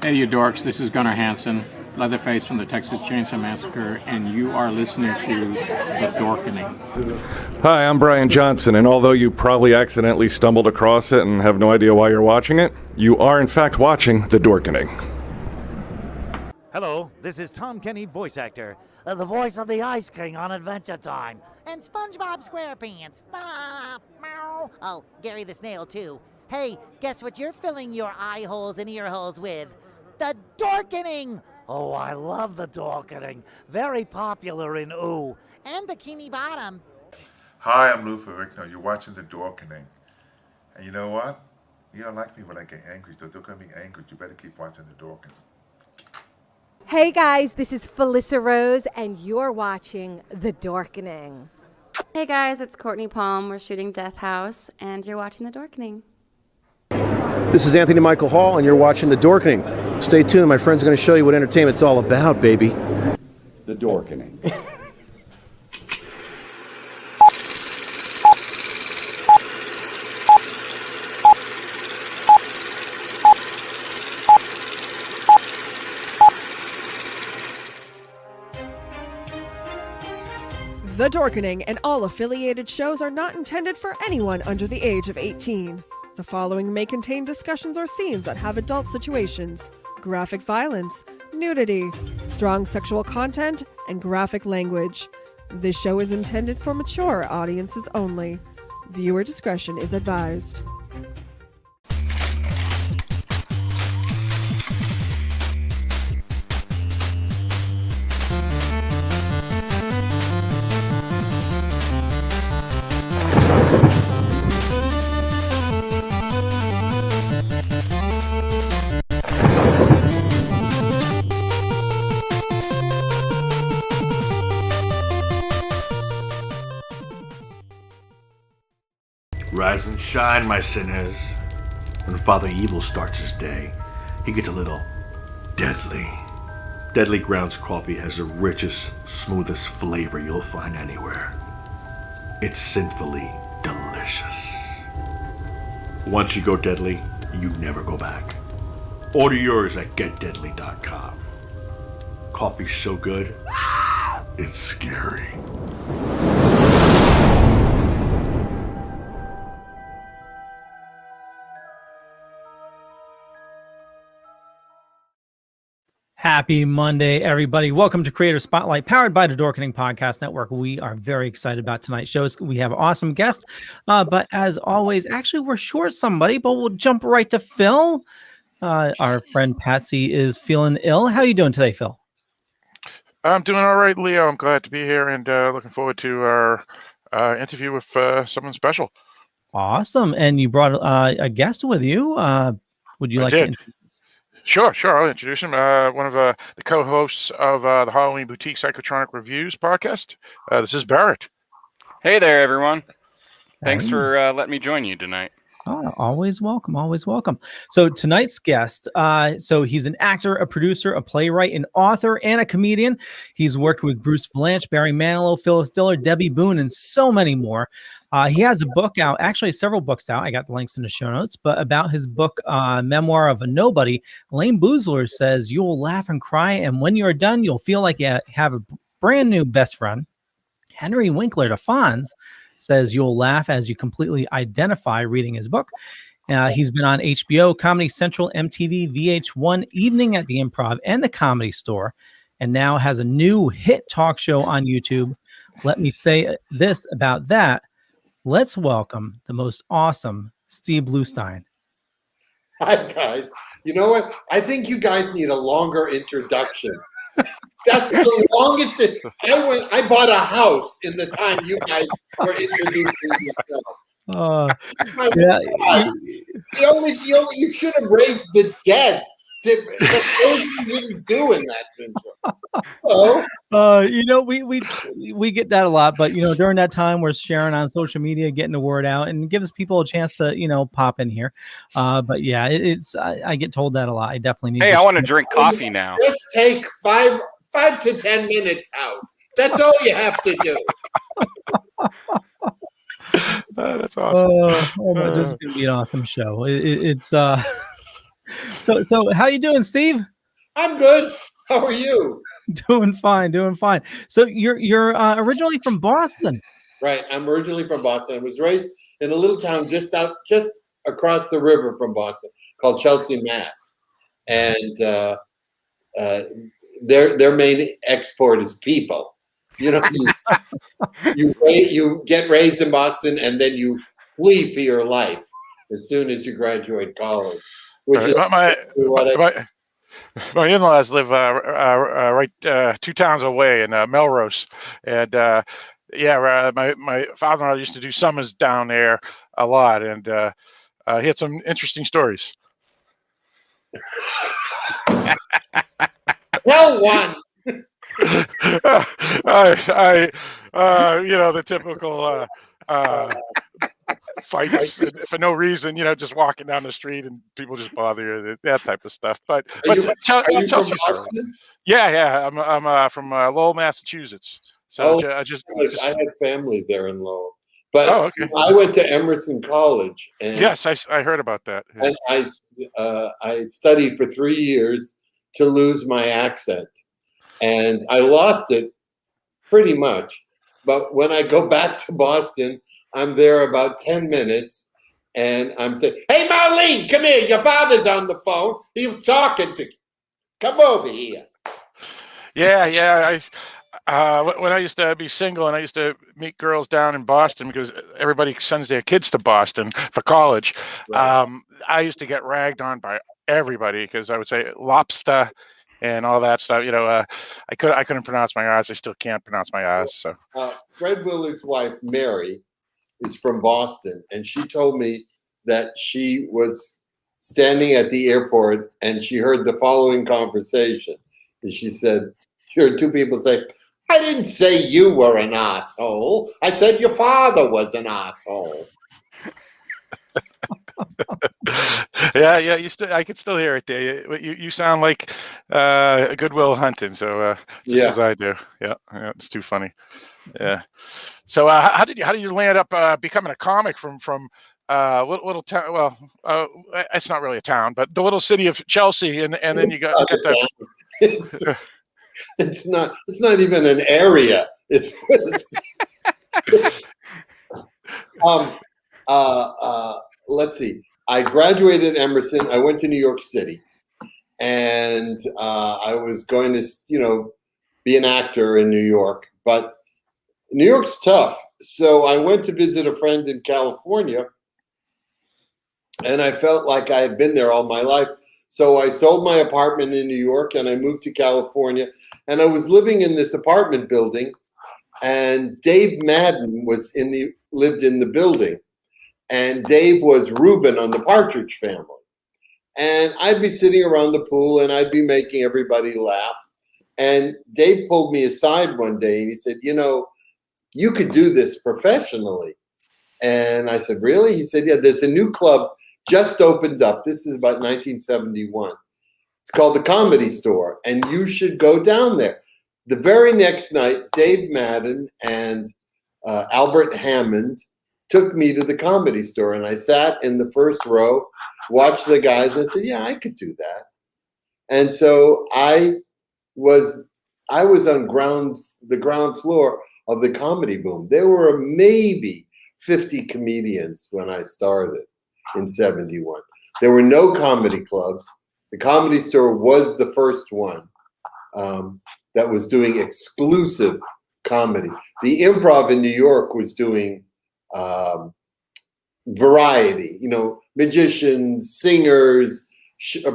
Hey, you dorks, this is Gunnar Hansen, Leatherface from the Texas Chainsaw Massacre, and you are listening to The Dorkening. Hi, I'm Brian Johnson, and although you probably accidentally stumbled across it and have no idea why you're watching it, you are in fact watching The Dorkening. Hello, this is Tom Kenny, voice actor, the voice of the Ice King on Adventure Time. And SpongeBob SquarePants. Ah, meow. Oh, Gary the Snail, too. Hey, guess what you're filling your eye holes and ear holes with? The Dorkening! Oh, I love the Dorkening. Very popular in Ooh. And Bikini Bottom. Hi, I'm Lou Ferrigno. You're watching The Dorkening. And you know what? You don't like me when I get angry, so don't get me angry. You better keep watching The Dorkening. Hey guys, this is Felissa Rose, and you're watching The Dorkening. Hey guys, it's Courtney Palm. We're shooting Death House, and you're watching The Dorkening. This is Anthony Michael Hall, and you're watching The Dorkening. Stay tuned. My friend's going to show you what entertainment's all about, baby. The Dorkening. The Dorkening and all affiliated shows are not intended for anyone under the age of 18. The following may contain discussions or scenes that have adult situations, graphic violence, nudity, strong sexual content, and graphic language. This show is intended for mature audiences only. Viewer discretion is advised. Rise and shine, my sinners. When Father Evil starts his day, he gets a little deadly. Deadly Grounds coffee has the richest, smoothest flavor you'll find anywhere. It's sinfully delicious. Once you go deadly, you never go back. Order yours at getdeadly.com. Coffee's so good, it's scary. Happy Monday, everybody. Welcome to Creator Spotlight, powered by the Dorkening Podcast Network. We are very excited about tonight's shows. We have an awesome guest, but as always, actually, we're short somebody, but we'll jump right to Phil. Our friend Patsy is feeling ill. How are you doing today, Phil? I'm doing all right, Leo. I'm glad to be here and looking forward to our interview with someone special. Awesome. And you brought a guest with you. Would you like to? Sure. I'll introduce him. One of the co-hosts of the Halloween Boutique Psychotronic Reviews podcast. This is Barrett. Hey there, everyone. Thanks for letting me join you tonight. Oh, always welcome. Always welcome. So tonight's guest, so he's an actor, a producer, a playwright, an author, and a comedian. He's worked with Bruce Valanche, Barry Manilow, Phyllis Diller, Debbie Boone, and so many more. He has a book out, actually several books out. I got the links in the show notes, but about his book, Memoir of a Nobody, Lane Boozler says you'll laugh and cry, and when you're done, you'll feel like you have a brand new best friend. Henry Winkler de Fonz says you'll laugh as you completely identify reading his book. He's been on HBO, Comedy Central, MTV, VH1, Evening at the Improv, and the Comedy Store, and now has a new hit talk show on YouTube. Let me say this about that. Let's welcome the most awesome Steve Bluestein. Hi, guys. You know what? I think you guys need a longer introduction. That's the longest. I bought a house in the time you guys were introducing yourself. You should have raised the dead. You didn't do in that intro. We get that a lot, but during that time we're sharing on social media, getting the word out, and gives people a chance to pop in here. But yeah, I get told that a lot. I definitely need. Hey, I want to drink coffee now. Just take 5 to 10 minutes out. That's all you have to do. That's awesome. This is gonna be an awesome show. It's So how you doing, Steve? I'm good. How are you? Doing fine, doing fine. So you're originally from Boston. Right. I'm originally from Boston. I was raised in a little town just across the river from Boston called Chelsea, Mass. And their main export is people. You know, you get raised in Boston and then you flee for your life as soon as you graduate college. Which is my in-laws live right 2 towns away in Melrose, and my father-in-law used to do summers down there a lot, and he had some interesting stories. Well, one. The typical fights for no reason, just walking down the street and people just bother you, that type of stuff. But are you from Chelsea's Boston? Yeah. I'm from Lowell, Massachusetts. So I had family there in Lowell, but okay. I went to Emerson College, and yes, I heard about that. Yeah. And I studied for 3 years to lose my accent, and I lost it pretty much. But when I go back to Boston, I'm there about 10 minutes, and I'm saying, "Hey, Marlene, come here. Your father's on the phone. He's talking to you. Come over here." Yeah. When I used to be single and I used to meet girls down in Boston because everybody sends their kids to Boston for college, Right. I used to get ragged on by everybody because I would say lobster and all that stuff. I couldn't pronounce my R's. I still can't pronounce my R's. So Fred Willard's wife, Mary, is from Boston, and she told me that she was standing at the airport and she heard the following conversation. And she said, she heard two people say, "I didn't say you were an asshole. I said your father was an asshole." Yeah. I could still hear it there. You sound like Goodwill Hunting. So just as I do. Yeah. It's too funny. Yeah. So how did you land up becoming a comic from little town? Well, it's not really a town, but the little city of Chelsea, and then you got the. It's not even an area. It's let's see. I graduated Emerson. I went to New York City, and I was going to, be an actor in New York. But New York's tough. So I went to visit a friend in California, and I felt like I had been there all my life. So I sold my apartment in New York, and I moved to California. And I was living in this apartment building, and Dave Madden lived in the building. And Dave was Reuben on the Partridge Family. And I'd be sitting around the pool, and I'd be making everybody laugh. And Dave pulled me aside one day, and he said, "You could do this professionally." And I said, "Really?" He said, "Yeah, there's a new club just opened up. This is about 1971. It's called the Comedy Store, and you should go down there." The very next night, Dave Madden and Albert Hammond took me to the Comedy Store, and I sat in the first row, watched the guys, and said, "Yeah, I could do that." And so I was on the ground floor of the comedy boom. There were maybe 50 comedians when I started in 71. There were no comedy clubs. The Comedy Store was the first one that was doing exclusive comedy. The Improv in New York was doing variety, magicians, singers,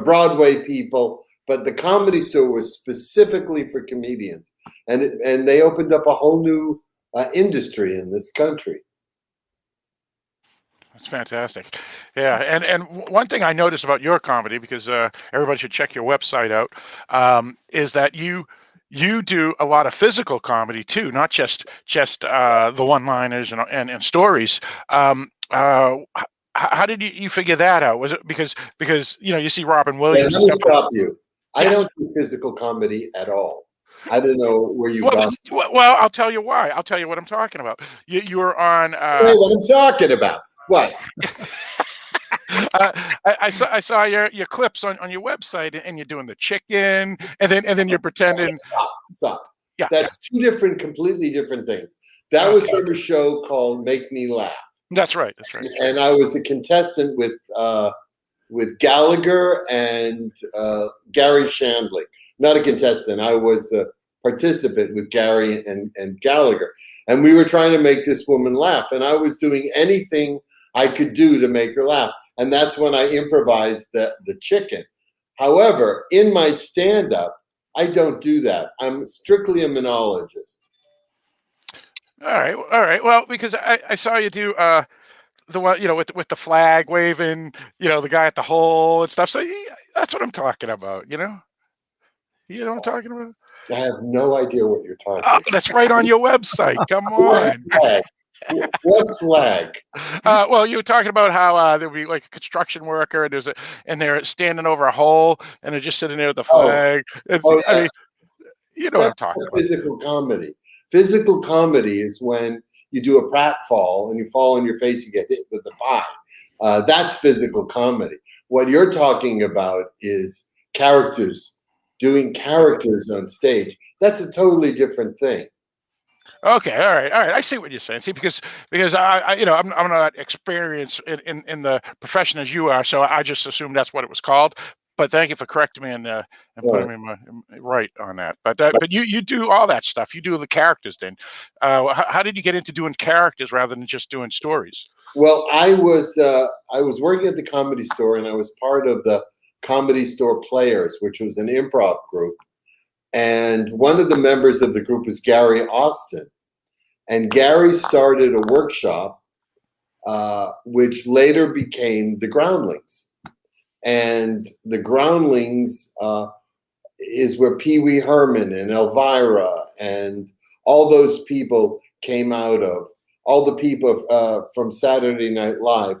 Broadway people, but the Comedy Store was specifically for comedians, and they opened up a whole new industry in this country. That's fantastic. Yeah, and one thing I noticed about your comedy, because everybody should check your website out, is that you do a lot of physical comedy too, not just the one-liners and stories. How did you figure that out? Was it because you see Robin Williams? Let me stop you. I don't do physical comedy at all. I don't know where you got. Well, I'll tell you why. I'll tell you what I'm talking about. You were on. What I'm talking about. What? I saw your clips on your website, and you're doing the chicken, and then you're pretending. Stop. Yeah, That's two completely different things. That was from a show called Make Me Laugh. That's right. And I was a contestant with Gallagher and Gary Shandling. Not a contestant. I was a participant with Gary and Gallagher. And we were trying to make this woman laugh. And I was doing anything I could do to make her laugh. And that's when I improvised the chicken. However, in my stand-up, I don't do that. I'm strictly a monologist. All right. Well, because I saw you do the one, with the flag waving, the guy at the hole and stuff. So that's what I'm talking about. You know what I'm talking about? I have no idea what you're talking about. That's right on your website. Come on. What flag? Well, you were talking about how there'd be like a construction worker, and they're standing over a hole, and they're just sitting there with the flag. I mean, you know what I'm talking about. Physical comedy. Physical comedy is when you do a pratfall and you fall on your face, you get hit with the pie. That's physical comedy. What you're talking about is characters, doing characters on stage. That's a totally different thing. Okay, all right. I see what you're saying. See, because I'm not experienced in the profession as you are, so I just assumed that's what it was called. But thank you for correcting me and putting me right on that. But you do all that stuff. You do the characters. Then, how did you get into doing characters rather than just doing stories? Well, I was working at the Comedy Store, and I was part of the Comedy Store Players, which was an improv group. And one of the members of the group was Gary Austin. And Gary started a workshop, which later became the Groundlings. And the Groundlings is where Pee Wee Herman and Elvira and all those people came out of, all the people from Saturday Night Live.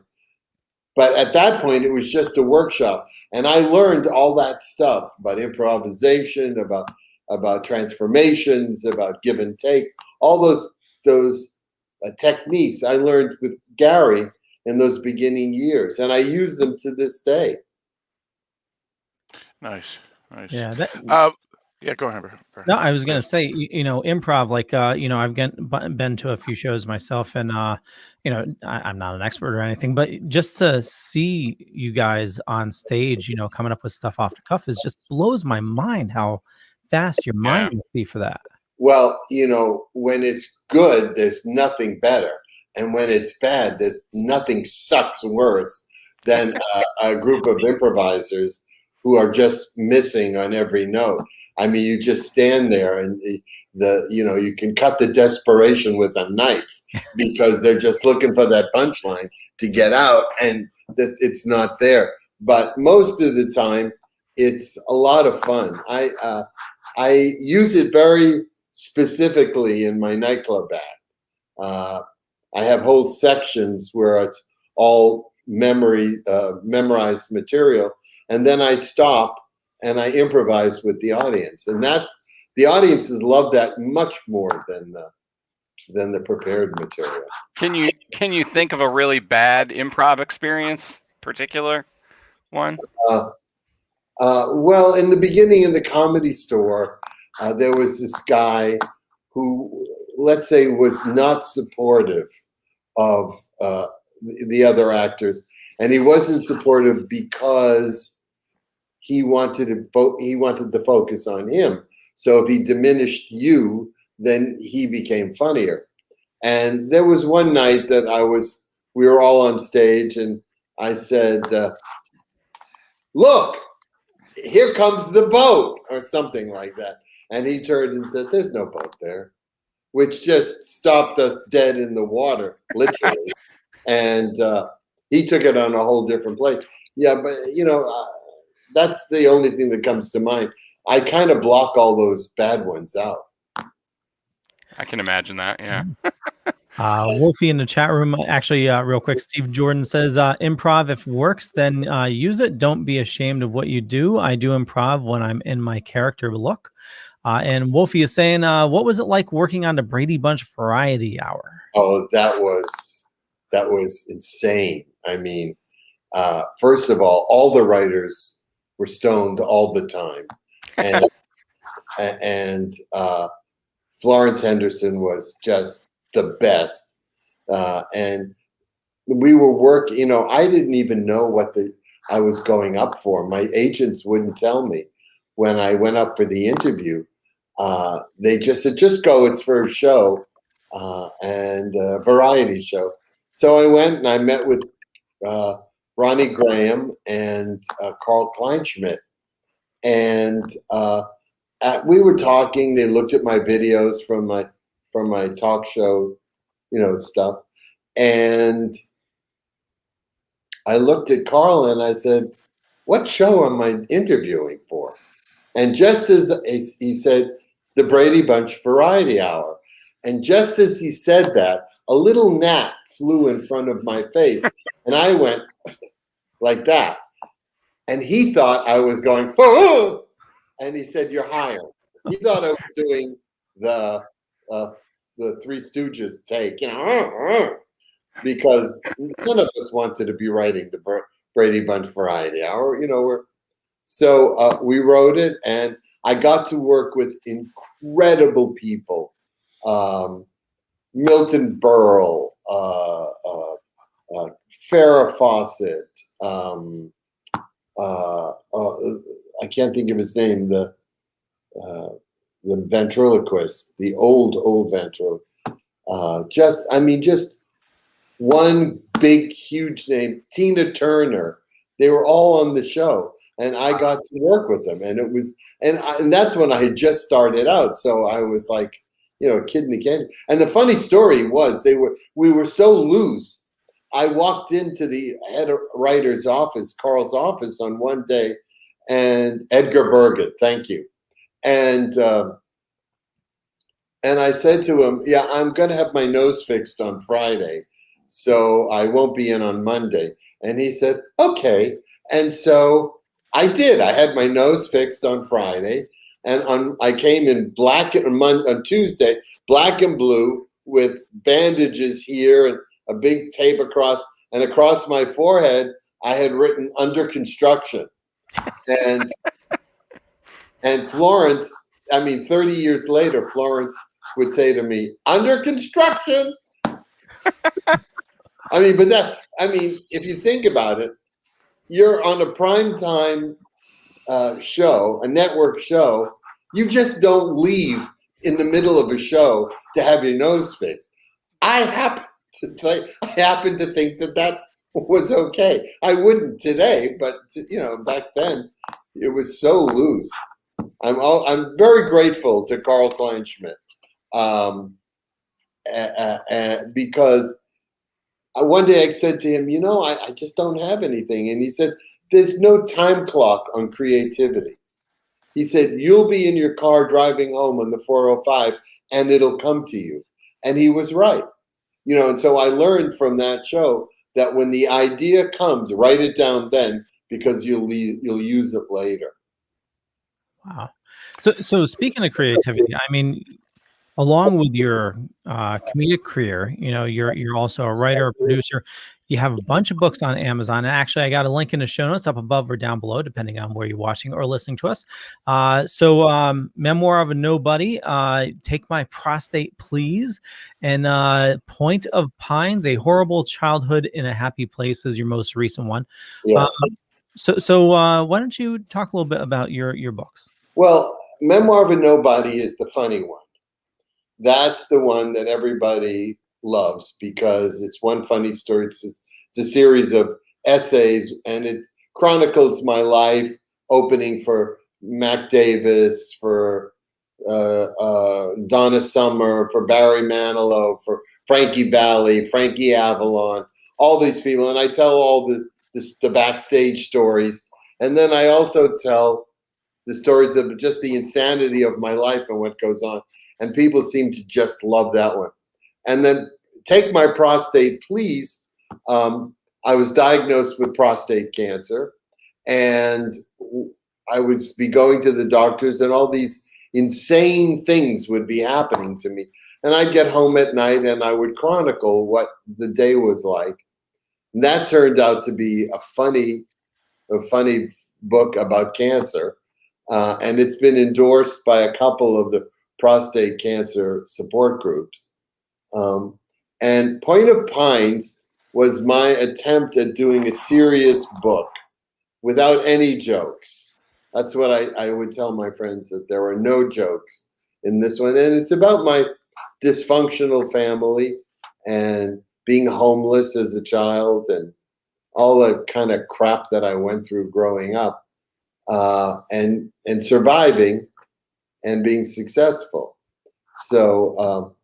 But at that point, it was just a workshop. And I learned all that stuff about improvisation, about transformations, about give and take, all those techniques I learned with Gary in those beginning years. And I use them to this day. Nice. Yeah. Yeah, go ahead. No, I was gonna say, improv. Like, I've been to a few shows myself, and I'm not an expert or anything, but just to see you guys on stage, coming up with stuff off the cuff is just blows my mind. How fast your mind must be for that. Well, when it's good, there's nothing better, and when it's bad, there's nothing sucks worse than a group of improvisers who are just missing on every note. I mean, you just stand there and you can cut the desperation with a knife because they're just looking for that punchline to get out, and it's not there. But most of the time, it's a lot of fun. I use it very specifically in my nightclub act. I have whole sections where it's all memorized material. And then I stop and I improvise with the audience, and the audiences love that much more than the prepared material. Can you think of a really bad improv experience, particular one? Well, in the beginning in the Comedy Store, there was this guy who, let's say, was not supportive of the other actors, and he wasn't supportive because he wanted to focus on him. So if he diminished you, then he became funnier. And there was one night that we were all on stage, and I said, "Look, here comes the boat," or something like that. And he turned and said, "There's no boat there," which just stopped us dead in the water, literally. And he took it on a whole different place. Yeah, but that's the only thing that comes to mind. I kind of block all those bad ones out. I can imagine that, yeah. Wolfie in the chat room, actually, real quick, Steve Jordan says, improv, if works, then use it. Don't be ashamed of what you do. I do improv when I'm in my character look. And Wolfie is saying, what was it like working on the Brady Bunch Variety Hour? Oh, that was insane. I mean, First of all the writers were stoned all the time, and Florence Henderson was just the best. And we were working. I didn't even know what I was going up for. My agents wouldn't tell me when I went up for the interview. They just said, "Just go. It's for a show, and a variety show." So I went and I met with Ronnie Graham and Carl Kleinschmidt, and we were talking. They looked at my videos from my talk show, stuff, and I looked at Carl and I said, "What show am I interviewing for?" And just as he said, "The Brady Bunch Variety Hour," and just as he said that, a little gnat flew in front of my face, and I went like that. And he thought I was going, "Oh!" And he said, "You're hired." He thought I was doing the Three Stooges take, because none of us wanted to be writing the Brady Bunch Variety Hour, So we wrote it, and I got to work with incredible people. Milton Berle, Farrah Fawcett, I can't think of his name, the ventriloquist, the old ventriloquist. Just one big, huge name, Tina Turner. They were all on the show, and I got to work with them, and it was, and that's when I had just started out. So I was like, a kid in the candy. And the funny story was, we were so loose. I walked into the head writer's office, Carl's office, on one day, and Edgar Bergen, thank you, and I said to him, "Yeah, I'm going to have my nose fixed on Friday, so I won't be in on Monday." And he said, "Okay." And so I did. I had my nose fixed on Friday, and I came in black on Tuesday, black and blue, with bandages here and a big tape across my forehead. I had written "under construction," and Florence. 30 years later, Florence would say to me, "Under construction." If you think about it, you're on a primetime show, a network show. You just don't leave in the middle of a show to have your nose fixed. I happen to think that was okay. I wouldn't today, but back then it was so loose. I'm very grateful to Carl Kleinschmidt, because one day I said to him, I just don't have anything. And he said, "There's no time clock on creativity." He said, "You'll be in your car driving home on the 405 and it'll come to you." And he was right. And so I learned from that show that when the idea comes, write it down then, because you'll use it later. Wow. So speaking of creativity, along with your comedic career, you're also a writer, a producer. You have a bunch of books on Amazon. And actually, I got a link in the show notes up above or down below, depending on where you're watching or listening to us. Memoir of a Nobody, Take My Prostate, Please, and Point of Pines, A Horrible Childhood in a Happy Place is your most recent one. Yeah. So why don't you talk a little bit about your books? Well, Memoir of a Nobody is the funny one. That's the one that everybody loves because it's one funny story. It's a series of essays, and it chronicles my life, opening for Mac Davis, for Donna Summer, for Barry Manilow, for Frankie Valli, Frankie Avalon, all these people. And I tell all the backstage stories. And then I also tell the stories of just the insanity of my life and what goes on. And people seem to just love that one. And then Take My Prostate, Please. I was diagnosed with prostate cancer, and I would be going to the doctors, and all these insane things would be happening to me. And I'd get home at night, and I would chronicle what the day was like. And that turned out to be a funny book about cancer. And it's been endorsed by a couple of the prostate cancer support groups. And Point of Pines was my attempt at doing a serious book without any jokes. That's what I would tell my friends, that there were no jokes in this one. And it's about my dysfunctional family and being homeless as a child and all the kind of crap that I went through growing up, and surviving and being successful. So,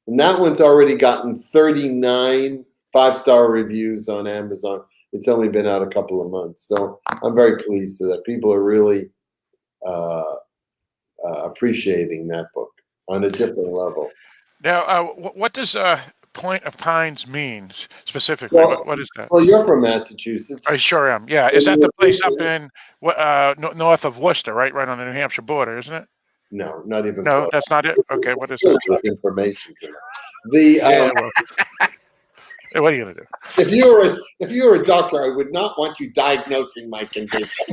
and that one's already gotten 39 5-star reviews on Amazon. It's only been out a couple of months. So I'm very pleased that people are really appreciating that book on a different level. Now, what does Point of Pines mean specifically? Well, what is that? Well, you're from Massachusetts. I sure am. Yeah, is that the place up in north of Worcester, right on the New Hampshire border, isn't it? No, not even No, close. that's not it. Okay, what is that? Information to that. What are you gonna do? If you were a doctor, I would not want you diagnosing my condition.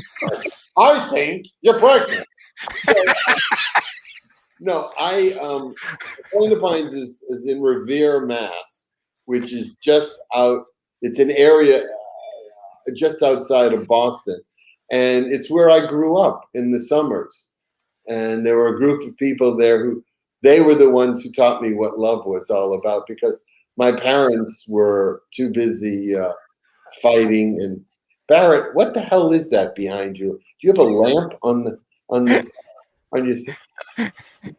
I think you're pregnant. So, no, Point of Pines is in Revere, Mass, which is just out. It's an area just outside of Boston, and it's where I grew up in the summers. And there were a group of people there who they were the ones who taught me what love was all about, because my parents were too busy fighting. And Barrett, what the hell is that behind you? Do you have a lamp on your?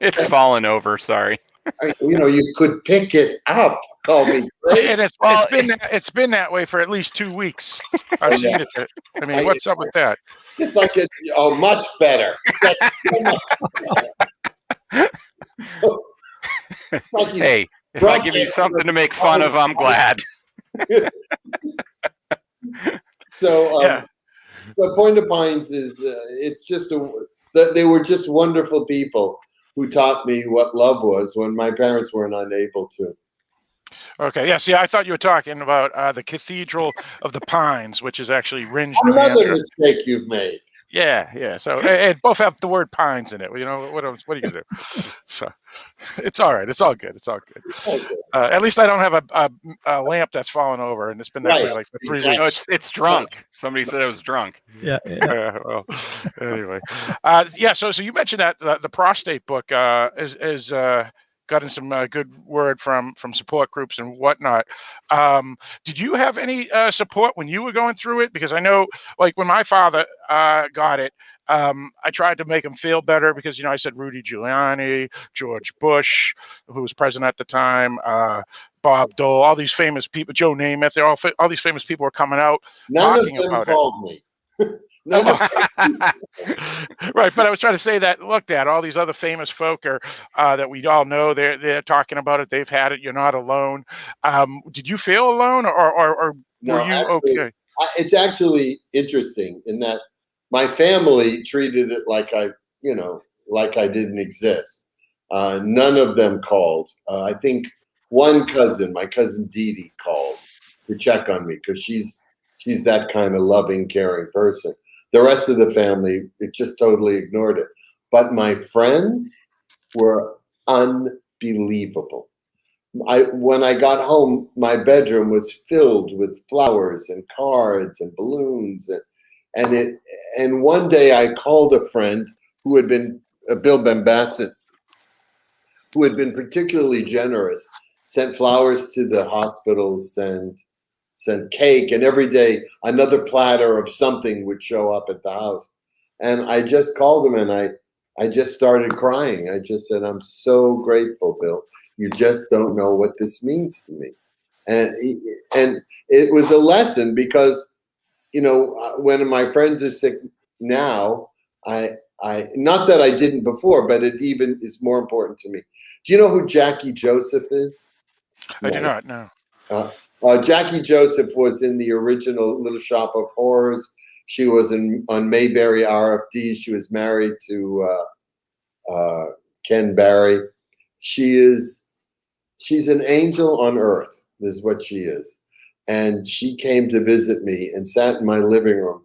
It's fallen over. Sorry. You could pick it up. Call me crazy. And it's been that way for at least 2 weeks. I've seen it. I mean, what's up with that? It's like much better. That's so much better. Hey, if I give you something to make fun of, I'm glad. So, the Point of Pines is it's just they were just wonderful people who taught me what love was when my parents weren't unable to. Okay, yeah. See, I thought you were talking about the Cathedral of the Pines, which is actually Ringe, New Another Hampshire. mistake you've made. Yeah. So it both have the word pines in it. What are you gonna do? So it's all right. It's all good. At least I don't have a lamp that's fallen over, and it's been that way like for 3 weeks. No, it's drunk. Somebody said it was drunk. Yeah. Well, anyway, So you mentioned that the prostate book is gotten some good word from support groups and whatnot. Did you have any support when you were going through it? Because I know, like when my father got it, I tried to make him feel better because I said Rudy Giuliani, George Bush, who was president at the time, Bob Dole, all these famous people, Joe Namath, all these famous people were coming out talking about it. Called me. Right, but I was trying to say that, look, Dad, all these other famous folk are that we all know, they're talking about it. They've had it. You're not alone. Did you feel alone, or No, were you actually, okay? It's actually interesting in that my family treated it like I didn't exist. None of them called. I think one cousin, my cousin Dee Dee, called to check on me because she's that kind of loving, caring person. The rest of the family, it just totally ignored it. But my friends were unbelievable. When I got home, my bedroom was filled with flowers and cards and balloons, and one day I called a friend who had been Bill Bambassett, who had been particularly generous, sent flowers to the hospitals and sent cake, and every day another platter of something would show up at the house. And I just called him and I just started crying. I just said, I'm so grateful, Bill. You just don't know what this means to me. And it was a lesson because, when my friends are sick now, I not that I didn't before, but it even is more important to me. Do you know who Jackie Joseph is? I do not know. Jackie Joseph was in the original Little Shop of Horrors. She was on Mayberry RFD. She was married to Ken Barry. She's an angel on earth, is what she is. and she came to visit me and sat in my living room.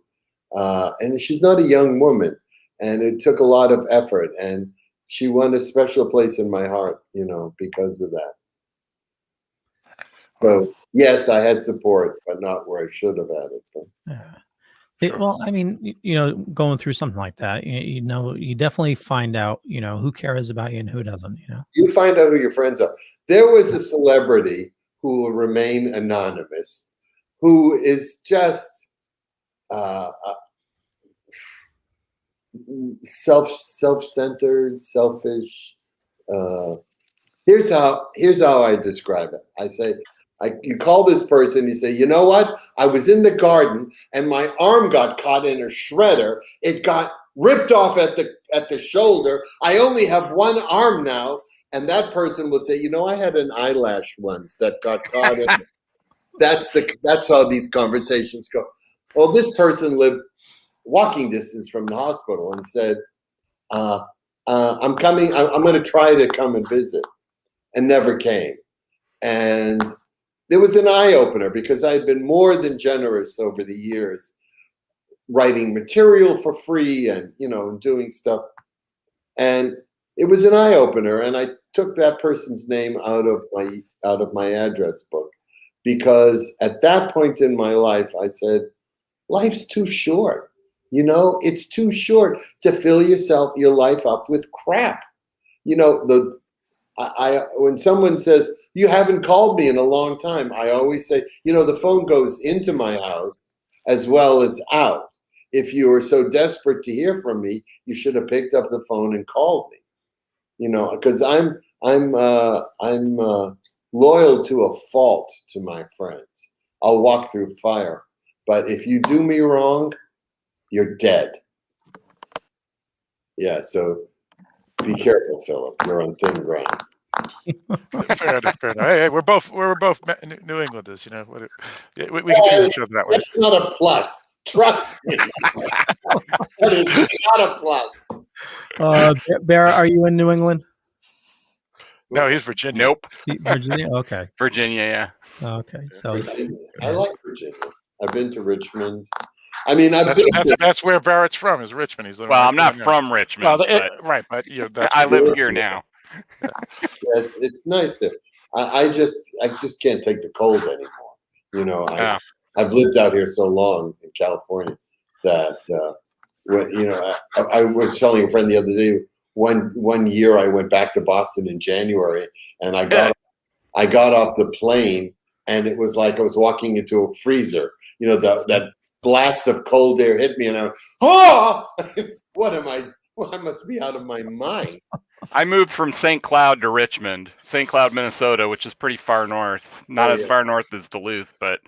And she's not a young woman, and it took a lot of effort, and she won a special place in my heart, because of that. So yes, I had support, but not where I should have had it. But. Well, I mean, going through something like that, you definitely find out, who cares about you and who doesn't, You find out who your friends are. There was a celebrity who will remain anonymous, who is just self-centered, selfish. Here's how I describe it. I say, you call this person, you say, you know what? I was in the garden and my arm got caught in a shredder. It got ripped off at the shoulder. I only have one arm now. And that person will say, I had an eyelash once that got caught in. That's how these conversations go. Well, this person lived walking distance from the hospital and said, I'm coming. I'm going to try to come and visit, and never came. And it was an eye-opener because I had been more than generous over the years, writing material for free and, doing stuff. And it was an eye-opener. And I took that person's name out of my address book, because at that point in my life, I said, life's too short. It's too short to fill your life up with crap. When someone says, you haven't called me in a long time, I always say, the phone goes into my house as well as out. If you were so desperate to hear from me, you should have picked up the phone and called me. Because I'm loyal to a fault to my friends. I'll walk through fire, but if you do me wrong, you're dead. Yeah, so be careful, Philip. You're on thin ground. Fair enough. Hey, we're both New Englanders, we can see each other that way. That's not a plus. Trust me. That is not a plus. Bear, are you in New England? No, he's Virginia. Nope. Virginia? Okay. Virginia, yeah. Okay, so Virginia. I like Virginia. I've been to Richmond. I mean, that's where Barrett's from, is Richmond. He's living I'm not from Richmond. Right, but I live here now. Yeah, it's nice there. I just can't take the cold anymore. I've lived out here so long in California that I was telling a friend the other day. One year I went back to Boston in January, and I got off the plane, and it was like I was walking into a freezer. That blast of cold air hit me, and I went, what am I? Well, I must be out of my mind. I moved from St. Cloud to Richmond, St. Cloud, Minnesota, which is pretty far north. Not as far north as Duluth, but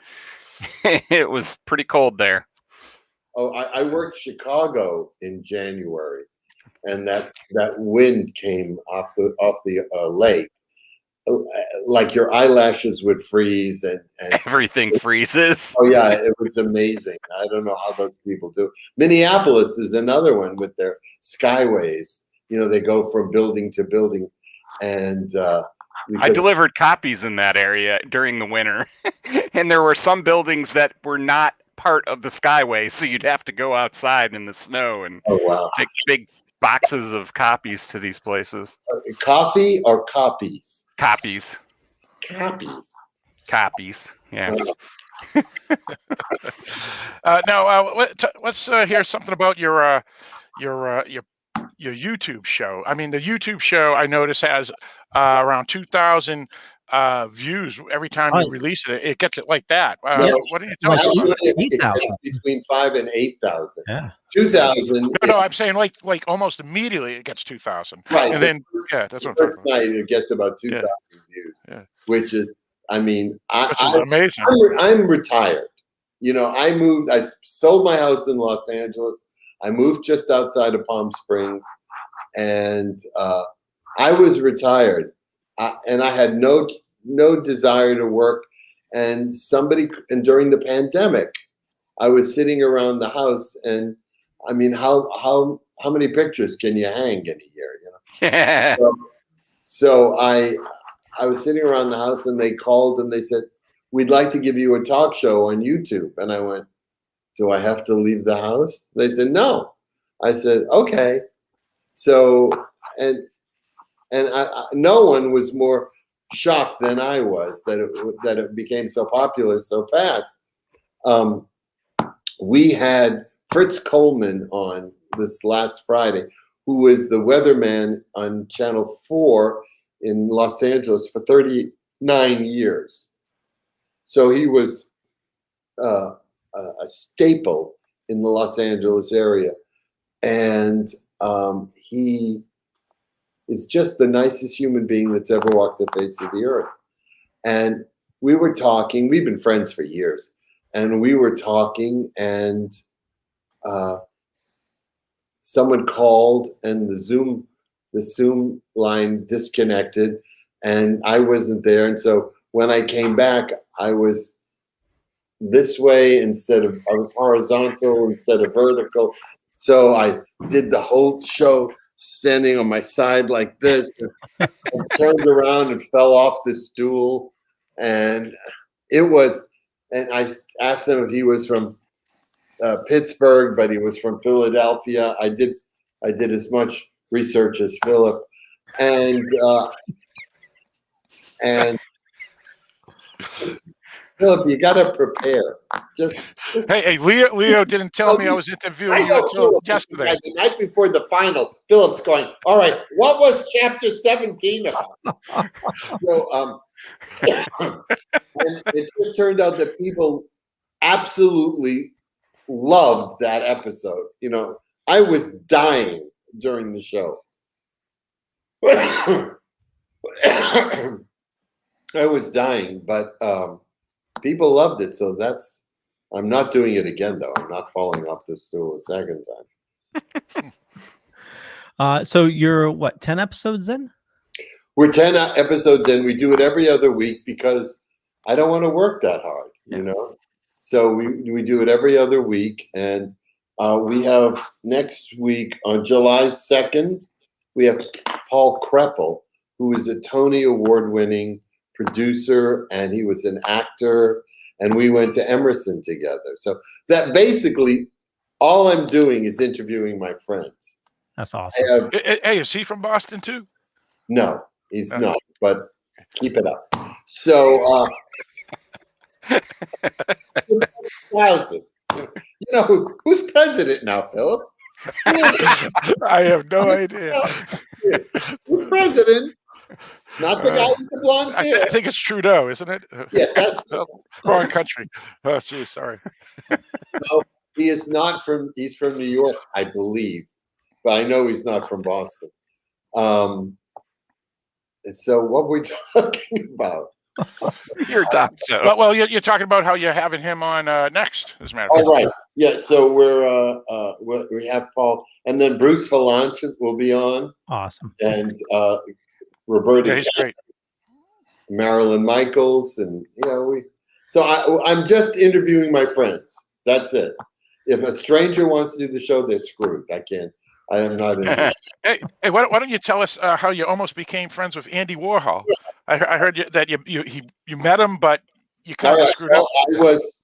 it was pretty cold there. Oh, I worked Chicago in January, and that wind came off the lake. Like your eyelashes would freeze and everything freezes. Oh yeah, it was amazing. I don't know how those people do. Minneapolis is another one with their skyways. They go from building to building, and I delivered copies in that area during the winter, and there were some buildings that were not part of the skyway, so you'd have to go outside in the snow and take big boxes of copies to these places. Coffee or copies? Copies. Copies. Yeah. Now let's hear something about your YouTube show. I mean, the YouTube show I notice has around 2,000 views every time you release it. It gets it like that. What are you talking about? It gets between 5,000 and 8,000. Yeah. 2,000. No, I'm saying like almost immediately it gets 2,000. Right. And then that's what I'm first talking about. night it gets about 2,000 views, which is, I mean, amazing. I'm retired. I moved. I sold my house in Los Angeles. I moved just outside of Palm Springs, and I was retired, and I had no desire to work. And during the pandemic, I was sitting around the house, and I mean, how many pictures can you hang in a year? So I was sitting around the house, and they called and they said, we'd like to give you a talk show on YouTube. And I went, do I have to leave the house? They said, no. I said, okay. So, and no one was more shocked than I was that it became so popular so fast. We had Fritz Coleman on this last Friday, who was the weatherman on Channel 4 in Los Angeles for 39 years. So he was a staple in the Los Angeles area. And he is just the nicest human being that's ever walked the face of the earth. And we were talking, we've been friends for years, and we were talking, and someone called and the Zoom line disconnected, and I wasn't there. And so when I came back, I was this way I was horizontal instead of vertical. So I did the whole show standing on my side like this, and I turned around and fell off the stool. And I asked him if he was from Pittsburgh, but he was from Philadelphia. I did as much research as Philip, and Philip, you got to prepare. Hey, Leo didn't tell me I was interviewing you until yesterday. The night before the final, Philip's going, all right, what was chapter 17 about? So, and it just turned out that people absolutely loved that episode. You know, I was dying during the show. I was dying, but people loved it. So I'm not doing it again, though. I'm not falling off the stool a second time. So you're what, 10 episodes in? We're 10 episodes in. We do it every other week because I don't want to work that hard, you know? So we do it every other week. And we have next week on July 2nd, we have Paul Kreppel, who is a Tony Award-winning producer, and he was an actor, and we went to Emerson together. So that basically all I'm doing is interviewing my friends. That's awesome. Hey, is he from Boston too? No, he's not, but keep it up. So, 1,000. You know, who's president now, Philip? I have no idea. Who's president? Not the guy with the blonde hair. I think it's Trudeau, isn't it? Yeah, that's wrong country. Oh, geez, sorry. No, he is not from. He's from New York, I believe, but I know he's not from Boston. And so, what we're talking about? Your talk show. Well, you're talking about how you're having him on next, as a matter of fact. Oh, right. Yeah. So we have Paul, and then Bruce Valanche will be on. Awesome. And Roberta, he's great. Marilyn Michaels, and I'm just interviewing my friends. That's it. If a stranger wants to do the show, they're screwed. I am not interested. Hey, why don't you tell us how you almost became friends with Andy Warhol? I heard that you met him, but you kind of screwed up.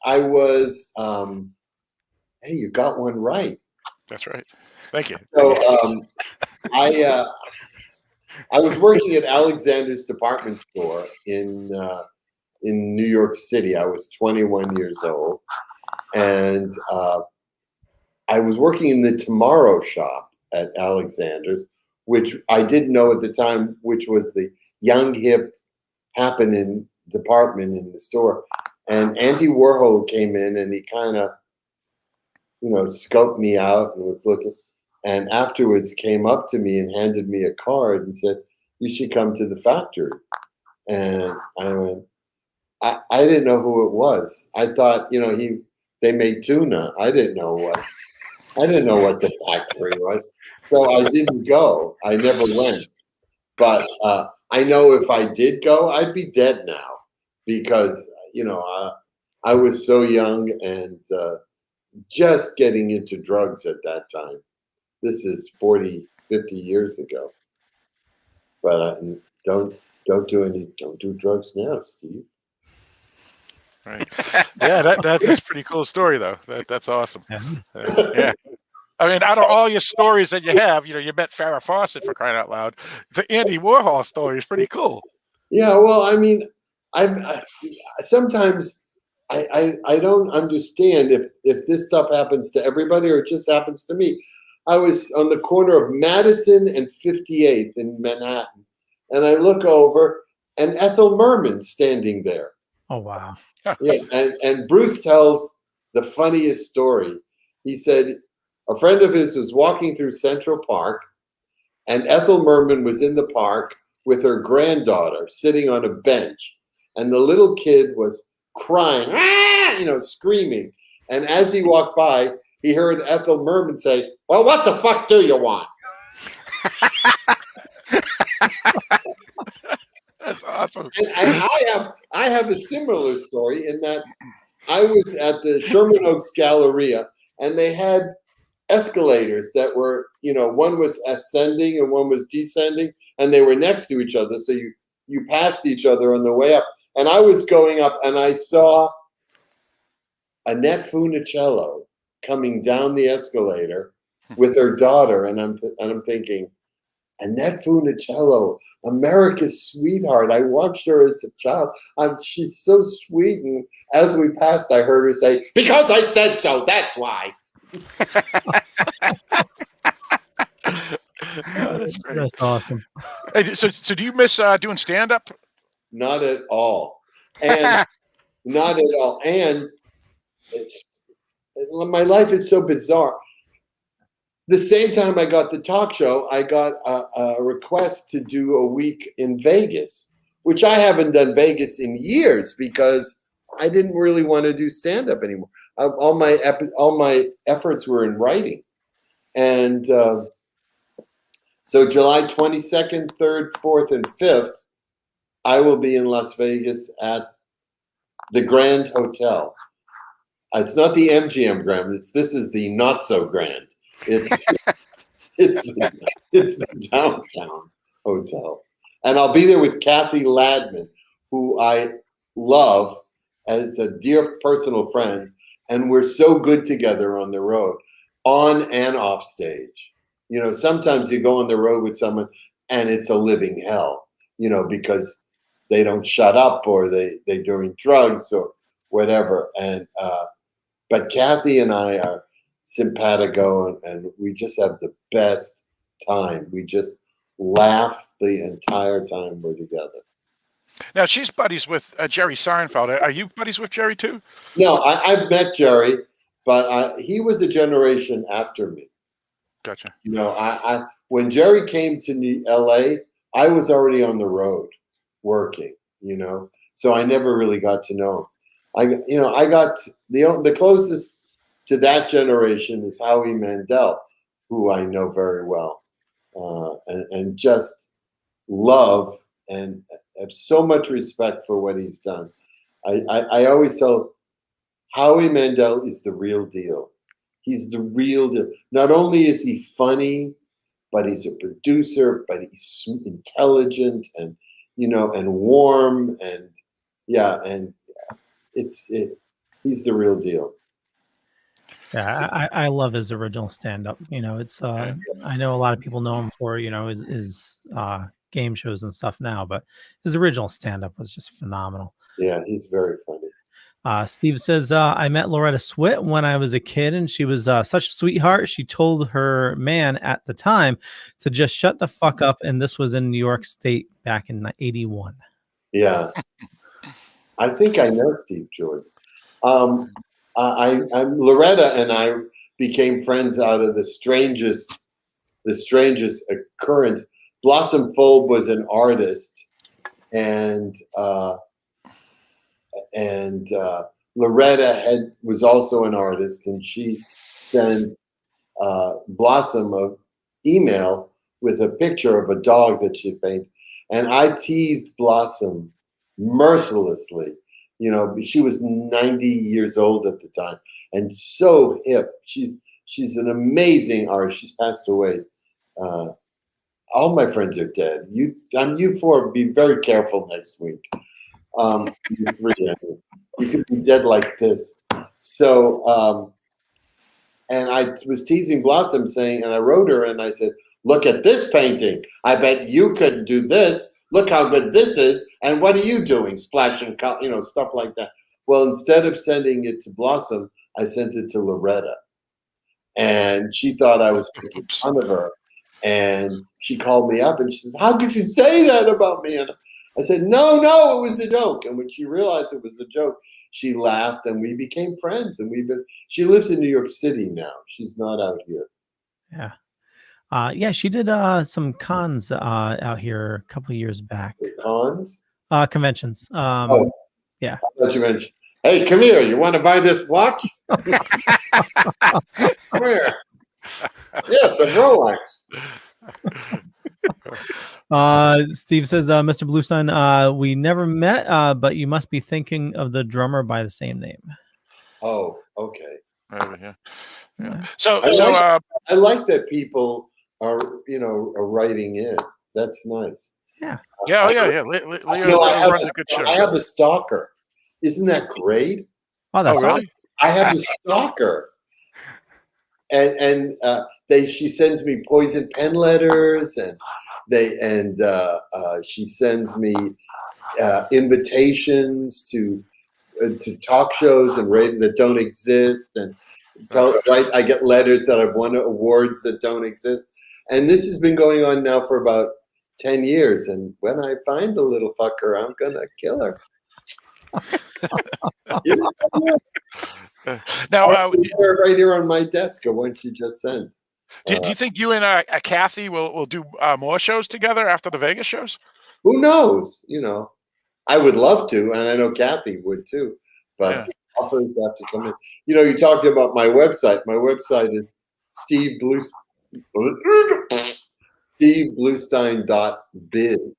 I was. Hey, you got one right. That's right. Thank you. So I was working at Alexander's department store in New York City. I was 21 years old, and I was working in the Tomorrow shop at Alexander's, which I didn't know at the time, which was the young, hip, happening department in the store. And Andy Warhol came in, and he kind of, scoped me out and was looking. And afterwards came up to me and handed me a card and said, "You should come to the factory." And I went, I didn't know who it was. I thought, they made tuna. I didn't know what the factory was. So I didn't go. I never went. But I know if I did go, I'd be dead now because, I was so young and just getting into drugs at that time. This is 40, 50 years ago. But don't do drugs now, Steve. Right. Yeah, that's a pretty cool story though. That's awesome. Yeah. I mean, out of all your stories that you have, you met Farrah Fawcett for crying out loud. The Andy Warhol story is pretty cool. Yeah, well, I mean, sometimes I don't understand if this stuff happens to everybody or it just happens to me. I was on the corner of Madison and 58th in Manhattan, and I look over, and Ethel Merman's standing there. Oh, wow. Yeah, and Bruce tells the funniest story. He said a friend of his was walking through Central Park, and Ethel Merman was in the park with her granddaughter sitting on a bench, and the little kid was crying, screaming. And as he walked by, he heard Ethel Merman say, "Well, what the fuck do you want?" That's awesome. And I have a similar story in that I was at the Sherman Oaks Galleria, and they had escalators that were, one was ascending and one was descending, and they were next to each other. So you passed each other on the way up. And I was going up, and I saw Annette Funicello coming down the escalator with her daughter, and I'm thinking, Annette Funicello, America's sweetheart. I watched her as a child. She's so sweet. And as we passed, I heard her say, "Because I said so, that's why." That's great. That's awesome. Hey, so do you miss doing stand-up? Not at all. And not at all. And my life is so bizarre. The same time I got the talk show, I got a request to do a week in Vegas, which I haven't done Vegas in years because I didn't really want to do stand-up anymore. All my efforts were in writing. And so July 22nd, 3rd, 4th, and 5th, I will be in Las Vegas at the Grand Hotel. It's not the MGM Grand. This is the not so grand. It's the downtown hotel, and I'll be there with Kathy Ladman, who I love as a dear personal friend, and we're so good together on the road, on and off stage. Sometimes you go on the road with someone, and it's a living hell. Because they don't shut up or they're doing drugs or whatever. And but Kathy and I are simpatico, and we just have the best time. We just laugh the entire time we're together. Now she's buddies with Jerry Seinfeld. Are you buddies with Jerry too? No, I've met Jerry, but he was a generation after me. Gotcha. When Jerry came to LA, I was already on the road working. So I never really got to know him. I got the closest to that generation is Howie Mandel, who I know very well, and just love and have so much respect for what he's done. I always tell Howie Mandel is the real deal. He's the real deal. Not only is he funny, but he's a producer, but he's intelligent and and warm, and he's the real deal. Yeah, I love his original stand-up. It's I know a lot of people know him for his game shows and stuff now, but his original stand-up was just phenomenal. Yeah, he's very funny. Steve says, I met Loretta Swit when I was a kid, and she was such a sweetheart. She told her man at the time to just shut the fuck up, and this was in New York State back in '81. Yeah, I think I know Steve Jordan. Loretta and I became friends out of the strangest occurrence. Blossom Fold was an artist, and Loretta was also an artist, and she sent Blossom an email with a picture of a dog that she painted, and I teased Blossom mercilessly. She was 90 years old at the time and so hip. She's an amazing artist. She's passed away. All my friends are dead. You four be very careful next week. You could be dead like this. So, and I was teasing Blossom saying, and I wrote her and I said, look at this painting. I bet you couldn't do this. Look how good this is. And what are you doing? Splashing, stuff like that. Well, instead of sending it to Blossom, I sent it to Loretta. And she thought I was making fun of her. And she called me up and she said, how could you say that about me? And I said, no, it was a joke. And when she realized it was a joke, she laughed and we became friends. And she lives in New York City now. She's not out here. Yeah. She did some cons out here a couple of years back. Cons? Conventions. Yeah. I thought you mentioned, hey, come here. You want to buy this watch? Come here. Yeah, it's a Rolex. Steve says, Mr. Bluestein, we never met, but you must be thinking of the drummer by the same name. Oh, okay. Yeah. I like that people are writing in. That's nice. Yeah. Leo runs a good show. I have a stalker. Isn't that great? Oh, that's really? I have a stalker. And she sends me poison pen letters, and she sends me invitations to talk shows and radio that don't exist, and I get letters that I've won awards that don't exist, and this has been going on now for about 10 years. And when I find the little fucker, I'm gonna kill her. Now, right here on my desk, or one she just sent. Do you think you and Kathy will do more shows together after the Vegas shows? Who knows? I would love to, and I know Kathy would too. But the offers have to come in. You talked about my website. My website is stevebluestein.biz.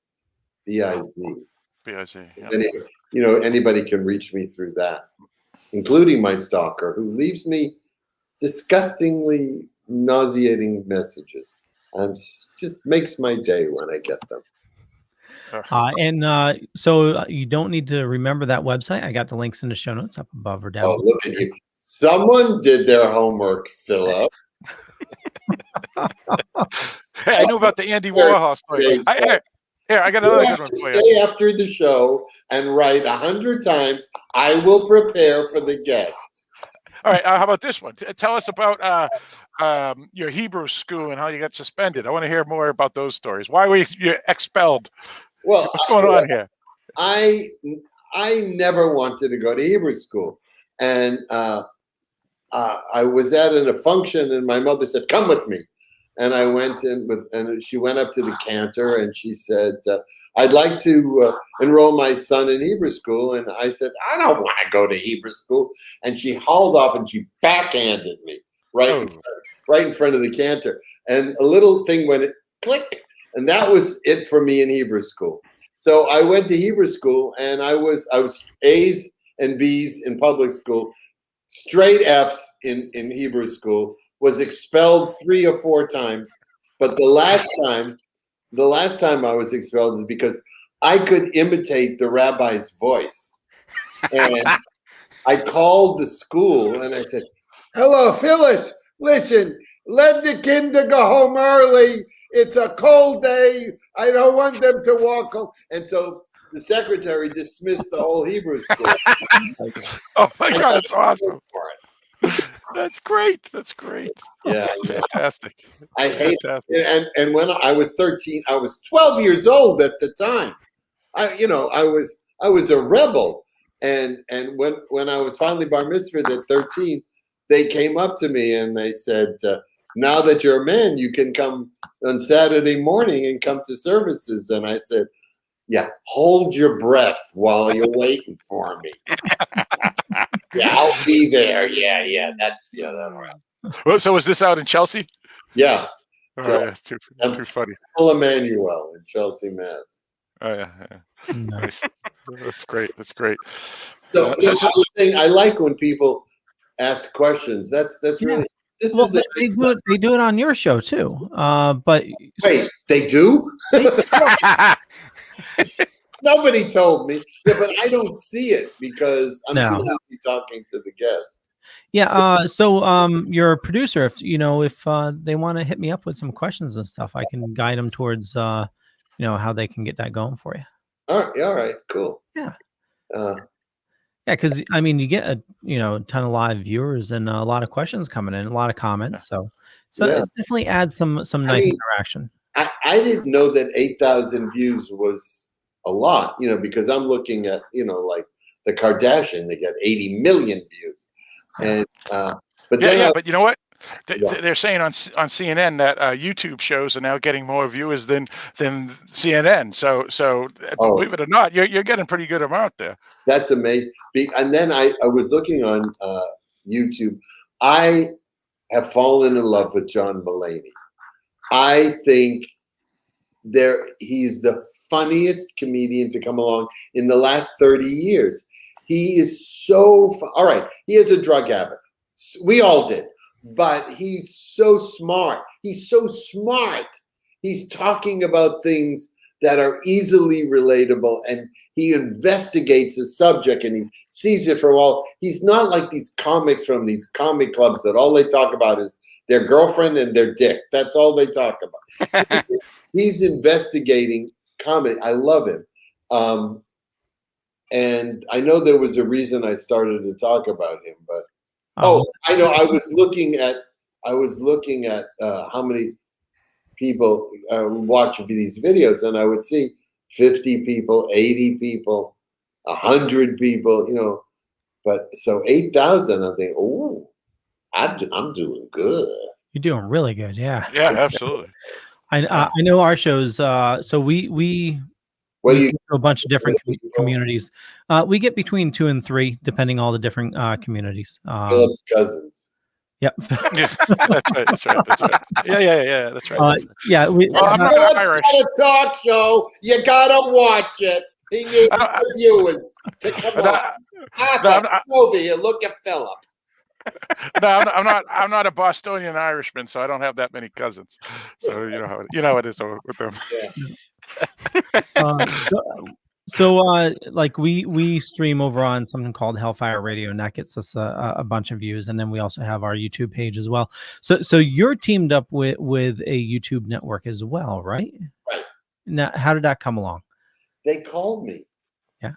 B-I-Z. B-I-Z. Yeah. Anybody can reach me through that, including my stalker, who leaves me disgustingly nauseating messages, and just makes my day when I get them. So you don't need to remember that website. I got the links in the show notes up above or down. Oh, look at you! Someone did their homework, Philip. Hey, I knew about the Andy Warhol story. I got another good one for you. Stay after the show and write 100 times. I will prepare for the guests. All right. How about this one? Tell us about your Hebrew school and how you got suspended. I want to hear more about those stories. Why were you expelled? Well, what's going on here? I never wanted to go to Hebrew school, and I was at a function, and my mother said, "Come with me." And I went in and she went up to the cantor and she said, I'd like to enroll my son in Hebrew school. And I said, I don't want to go to Hebrew school. And she hauled off and she backhanded me right in front of the cantor. And a little thing went click. And that was it for me in Hebrew school. So I went to Hebrew school, and I was A's and B's in public school, straight F's in Hebrew school. Was expelled 3 or 4 times, but the last time I was expelled is because I could imitate the rabbi's voice, and I called the school and I said, "Hello, Phyllis. Listen, let the kinder go home early. It's a cold day. I don't want them to walk home." And so the secretary dismissed the whole Hebrew school. Oh my God, that's awesome. That's great. That's great. Yeah, fantastic. I hate it. And when I was 13, I was 12 years old at the time. I was a rebel. And when I was finally bar mitzvahed at 13, they came up to me and they said, "Now that you're a man, you can come on Saturday morning and come to services." And I said, "Yeah, hold your breath while you're waiting for me." Yeah, I'll be there. Yeah. That's Well, so was this out in Chelsea? Yeah. Yeah, too funny. Full Emmanuel in Chelsea, Mass. Oh yeah. Nice. That's great. That's great. So, I was saying, I like when people ask questions. That's really. They do it on your show too. But wait, they do? Nobody told me. Yeah, but I don't see it because I'm No. too busy talking to the guests. Yeah. So your producer, if they want to hit me up with some questions and stuff, I can guide them towards, how they can get that going for you. All right, cool. Yeah. Uh, Yeah, because I mean, you get a ton of live viewers and a lot of questions coming in, a lot of comments. So Yeah. it definitely adds some nice interaction. I didn't know that 8,000 views was a lot, because I'm looking at, like the Kardashian, they get 80 million views. And but then but you know what? They're saying on CNN that YouTube shows are now getting more viewers than CNN. So believe it or not, you're getting pretty good amount there. That's amazing. And then I was looking on YouTube. I have fallen in love with John Mulaney. I think he's the funniest comedian to come along in the last 30 years. He is so all right. He has a drug habit. We all did. But he's so smart. He's so smart. He's talking about things that are easily relatable, and he investigates a subject and he sees it for a while. He's not like these comics from these comic clubs that all they talk about is their girlfriend and their dick. That's all they talk about. He's investigating comedy. I love him. And I know there was a reason I started to talk about him, but I know. I was looking at how many people watch these videos, and I would see 50 people, 80 people, 100 people, but so 8,000, I think, oh, I'm doing good. You're doing really good. Yeah. Yeah, absolutely. I know our shows. So we What do you a bunch of different communities. We get between 2 and 3, depending on all the different communities. Philip's cousins. Yep. Yeah, that's right. Yeah. That's right. Yeah. I'm not Philip's Irish. got a talk show. You gotta watch it. He needs the viewers to come on. Arthur, come over here. Look at Philip. No, I'm not a Bostonian Irishman, so I don't have that many cousins. So you know how it is with them. So like we stream over on something called Hellfire Radio, and that gets us a bunch of views, and then we also have our YouTube page as well. So you're teamed up with a YouTube network as well, right? Right. Now, how did that come along? They called me. Yeah.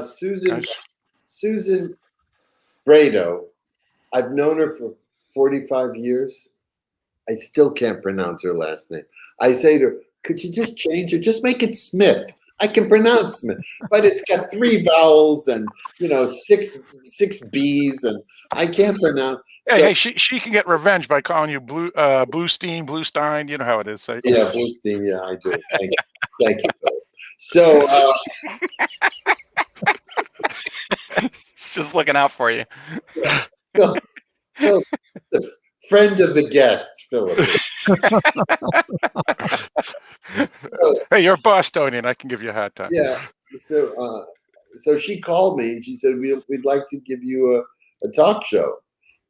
Susan Brado. I've known her for 45 years. I still can't pronounce her last name. I say to her, could you just change it? Just make it Smith. I can pronounce Smith, but it's got 3 vowels and 6 B's, and I can't pronounce. Hey, she can get revenge by calling you Bluestein. You know how it is. So. Yeah, Bluestein. Yeah, I do. Thank you. So It's just looking out for you. No, the friend of the guest, Philip. Hey, you're a Bostonian. I can give you a hard time. Yeah. So she called me and she said, we'd like to give you a talk show.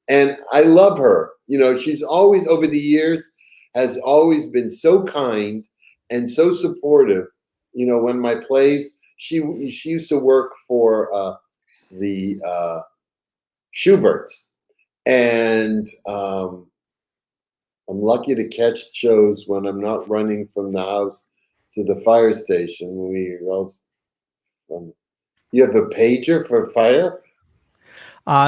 And I love her. She's always, over the years, has always been so kind and so supportive. When my plays, she used to work for the Schubert's. And I'm lucky to catch shows when I'm not running from the house to the fire station. You have a pager for fire?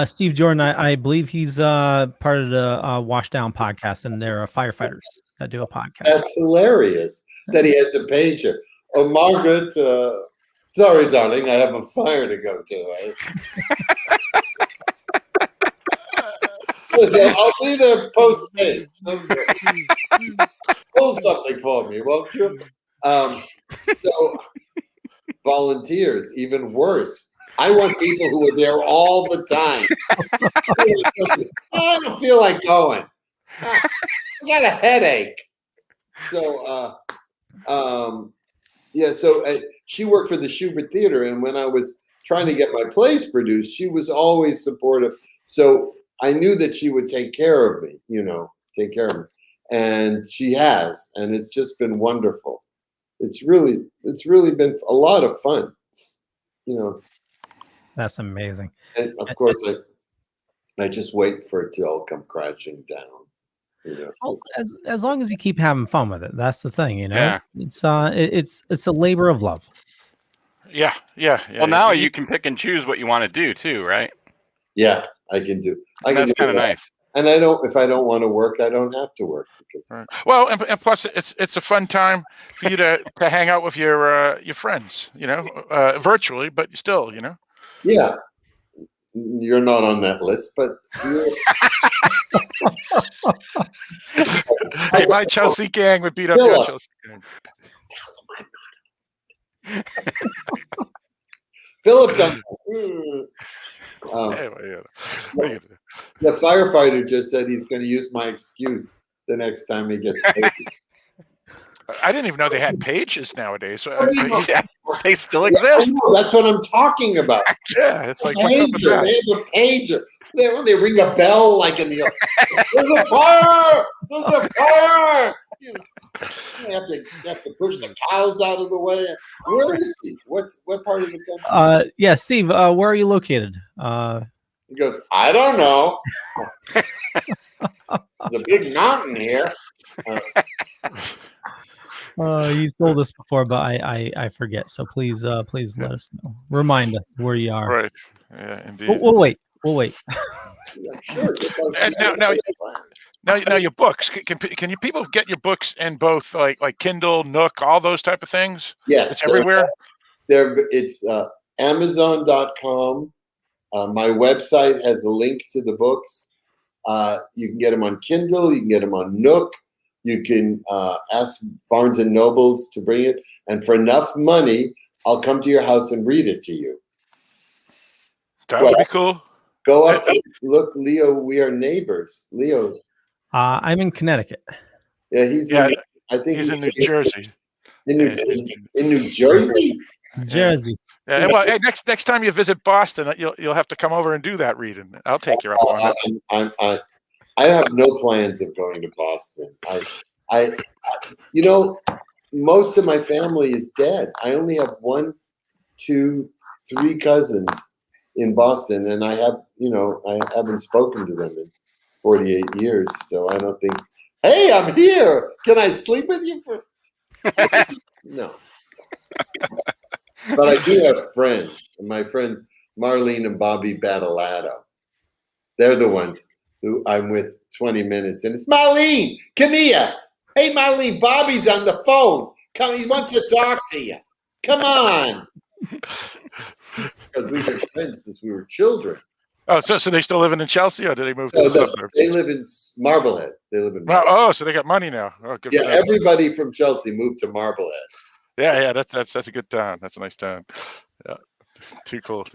Steve Jordan, I believe he's part of the Washdown podcast, and they're firefighters that do a podcast. That's hilarious that he has a pager. Oh, Margaret, sorry, darling, I have a fire to go to. Listen, I'll be there post-haste. Hold something for me, won't you? So, volunteers, even worse. I want people who are there all the time. I don't feel like going. I got a headache. So, she worked for the Schubert Theater, and when I was trying to get my plays produced, she was always supportive. So I knew that she would take care of me, and she has, and it's just been wonderful. it's really been a lot of fun, you know. That's amazing. And of course, I just wait for it to all come crashing down. You know. Well, as long as you keep having fun with it, that's the thing, you know. Yeah. It's a labor of love. Yeah. Well, now you can pick and choose what you want to do too, right? Yeah, I can do. That's kind of nice. And I don't. If I don't want to work, I don't have to work because. Right. Well, and plus, it's a fun time for you to hang out with your friends, you know, virtually, but still, you know. Yeah, you're not on that list, but. Hey, my Chelsea gang would beat up your Chelsea gang. Phillips, the firefighter just said he's going to use my excuse the next time he gets paid. I didn't even know they had pages nowadays. So they still exist. That's what I'm talking about. Yeah, it's like pager. They have a pager. They ring a bell like in the. There's a fire! There's a fire! You know, they have to push the cows out of the way. Where is he? What part of the country? Yeah, Steve. Where are you located? He goes, I don't know. There's a big mountain here. He's told us before, but I forget. So please let us know. Remind us where you are. Right. Yeah, indeed. We'll wait. Yeah, sure. And now your books. Can you people get your books in both like Kindle, Nook, all those type of things? Yes, it's everywhere. It's Amazon.com. My website has a link to the books. You can get them on Kindle. You can get them on Nook. You can ask Barnes and Nobles to bring it, and for enough money, I'll come to your house and read it to you. That would be cool. Go up to look, Leo. We are neighbors. Leo. I'm in Connecticut. Yeah, I think he's in New Jersey. In New Jersey. Jersey. Yeah, well, hey, next time you visit Boston, you'll have to come over and do that reading. I'll take you up on it. I have no plans of going to Boston. I most of my family is dead. I only have 1, 2, 3 cousins in Boston, and I haven't spoken to them in 48 years. So I don't think, hey, I'm here. Can I sleep with you for? No. But I do have friends. My friend Marlene and Bobby Battalato. They're the ones who I'm with 20 minutes. And it's Marlene, come here. Hey, Marlene, Bobby's on the phone. Come, he wants to talk to you. Come on. Because we've been friends since we were children. Oh, so they still living in Chelsea, or did they move to the suburbs? They live in Marblehead. They live in Marblehead. Oh, so they got money now. Oh, good. Yeah, everybody from Chelsea moved to Marblehead. Yeah, that's a good town. That's a nice town. Yeah, too cool.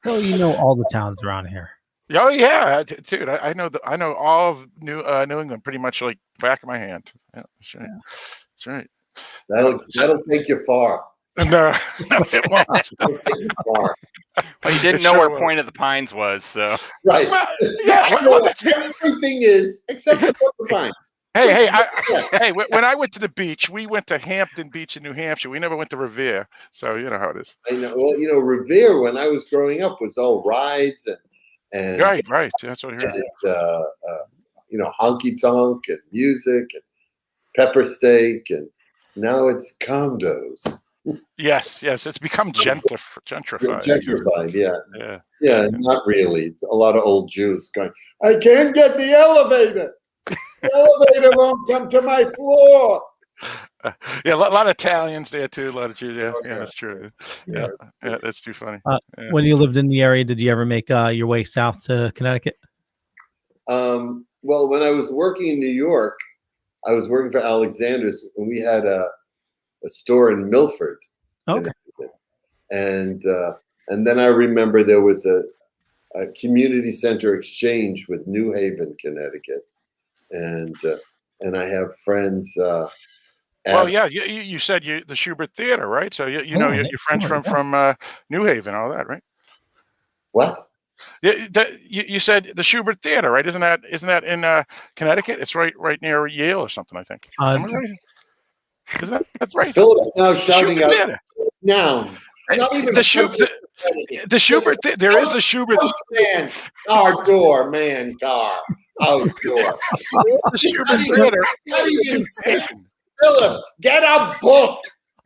Well, you know all the towns around here. Oh yeah, dude. I know all of New England pretty much like back of my hand. Yeah, that's right. Yeah. That's right. That'll take you far. No, it won't. Far. Well, you didn't know where Point of the Pines was, so right. Well, yeah, I know what everything is except the Point of the Pines. Hey, when I went to the beach, we went to Hampton Beach in New Hampshire. We never went to Revere, so you know how it is. I know. Well, Revere when I was growing up was all rides and right. That's what I heard. And, honky tonk and music and pepper steak, and now it's condos. Yes, it's become gentrified. Gentrified, yeah. Not really. It's a lot of old Jews going, I can't get the elevator. The elevator won't come to my floor. Yeah, a lot of Italians there too. A lot of Jews. Yeah, that's true. Yeah, that's too funny. When you lived in the area, did you ever make your way south to Connecticut? Well, when I was working in New York, I was working for Alexander's, and we had a store in Milford. Okay. And then I remember there was a community center exchange with New Haven, Connecticut, and I have friends. Well, yeah, you said the Schubert Theater, right? So you know your friends from New Haven, all that, right? What? You said the Schubert Theater, right? Isn't that in Connecticut? It's right near Yale or something, I think. That's right. Philip's now shouting Schubert out Theater. nouns. Not even The Schubert. There is a Schubert. Man, car door, man, car, house door. The Schubert Theater. Not even say, Philip, get a book.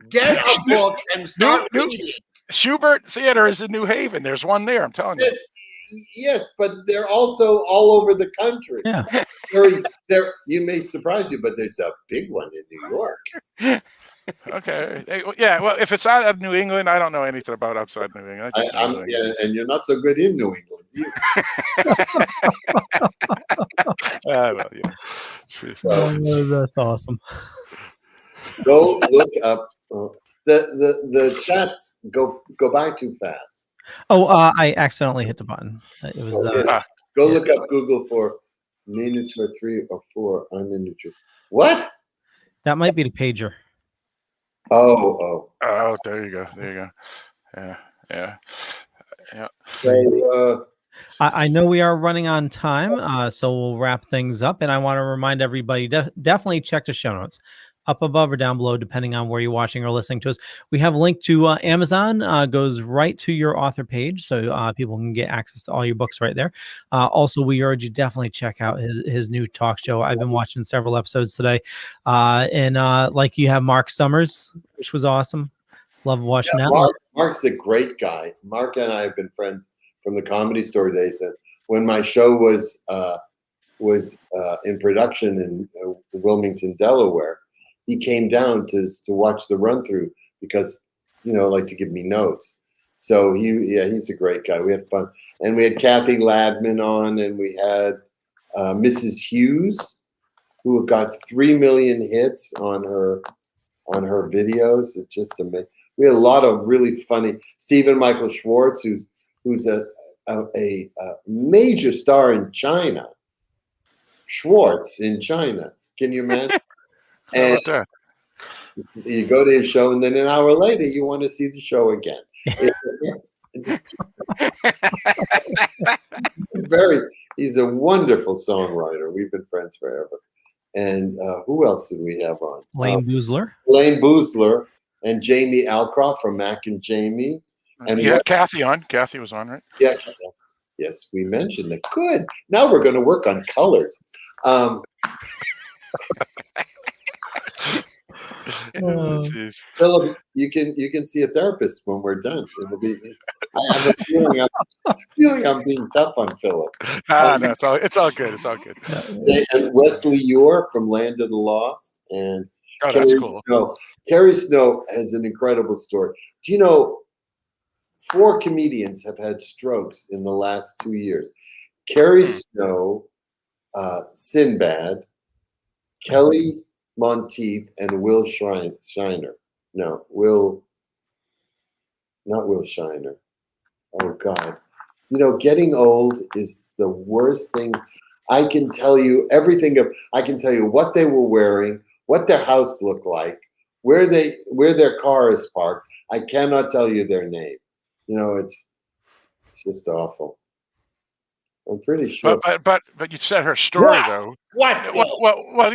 Get a book and start reading. Schubert Theater is in New Haven. There's one there. I'm telling you. Yes, but they're also all over the country. Yeah. There, you may surprise you, but there's a big one in New York. Okay. Yeah. Well, if it's out of New England, I don't know anything about outside New England. Yeah, and you're not so good in New England. Well, yeah. That's awesome. Go look up. The chats go by too fast. Oh, I accidentally hit the button. It was. Go look up Google for Miniature 3 or 4 on Miniature. What? That might be the pager. Oh, there you go. Yeah. So, I know we are running on time, so we'll wrap things up. And I want to remind everybody, definitely check the show notes up above or down below, depending on where you're watching or listening to us. We have a link to Amazon, goes right to your author page, so people can get access to all your books right there. Also, we urge you definitely check out his new talk show. I've been watching several episodes today, and like you have Mark Summers, which was awesome. Love watching that. Mark's a great guy. Mark and I have been friends from the Comedy Store days. And when my show was in production in Wilmington, Delaware, he came down to watch the run through because, like to give me notes. So he's a great guy. We had fun. And we had Kathy Ladman on, and we had Mrs. Hughes, who got 3 million hits on her videos. It's just amazing. We had a lot of really funny Stephen Michael Schwartz, who's a major star in China. Schwartz in China. Can you imagine? And you go to his show, and then an hour later, you want to see the show again. He's a wonderful songwriter. We've been friends forever. And who else did we have on? Lane Boozler. Lane Boozler and Jamie Alcroft from Mac and Jamie. And you had Kathy on. Kathy was on, right? Yeah. Yes, we mentioned it. Good. Now we're going to work on colors. Philip, you can see a therapist when we're done. I have a feeling I'm being tough on Philip. No, it's all good. It's all good. And Wesley Ure from Land of the Lost, and that's cool. Snow. Carrie Snow has an incredible story. Do you know 4 comedians have had strokes in the last 2 years? Carrie Snow, Sinbad, Kelly Monteith, and Will Shiner. No, not Will Shiner. Oh God. Getting old is the worst thing. I can tell you everything I can tell you what they were wearing, what their house looked like, where their car is parked. I cannot tell you their name. It's just awful. I'm pretty sure. But you said her story though. What? Well,